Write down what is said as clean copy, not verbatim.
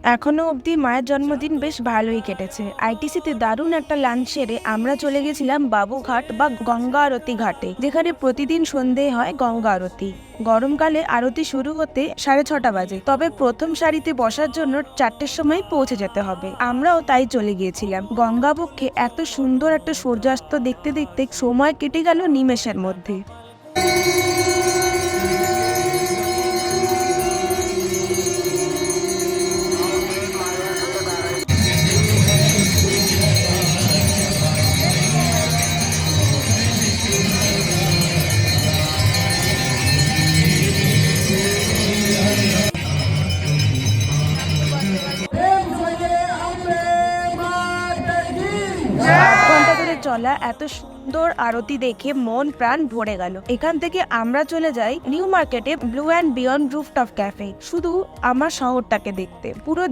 এখনো অবধি মায়ের জন্মদিন বেশ ভালোই কেটেছে। আইটিসিতে দারুণ একটা লাঞ্চ সেরে আমরা চলে গেছিলাম বাবুঘাট বা গঙ্গা আরতি ঘাটে, যেখানে প্রতিদিন সন্ধে হয় গঙ্গা আরতি। গরমকালে আরতি শুরু হতে 6:30 বাজে, তবে প্রথম সারিতে বসার জন্য 4টের সময় পৌঁছে যেতে হবে। আমরাও তাই চলে গিয়েছিলাম। গঙ্গাবক্ষে এত সুন্দর একটা সূর্যাস্ত দেখতে দেখতে সময় কেটে গেল নিমেষের মধ্যে। ঘন্টা ধরে চলা এত সুন্দর আরতি দেখে মন প্রাণ ভরে গেল। এখান থেকে আমরা চলে যাই নিউ মার্কেটে blue and beyond rooftop cafe, শুধু আমার শহরটাকে দেখতে। পুরো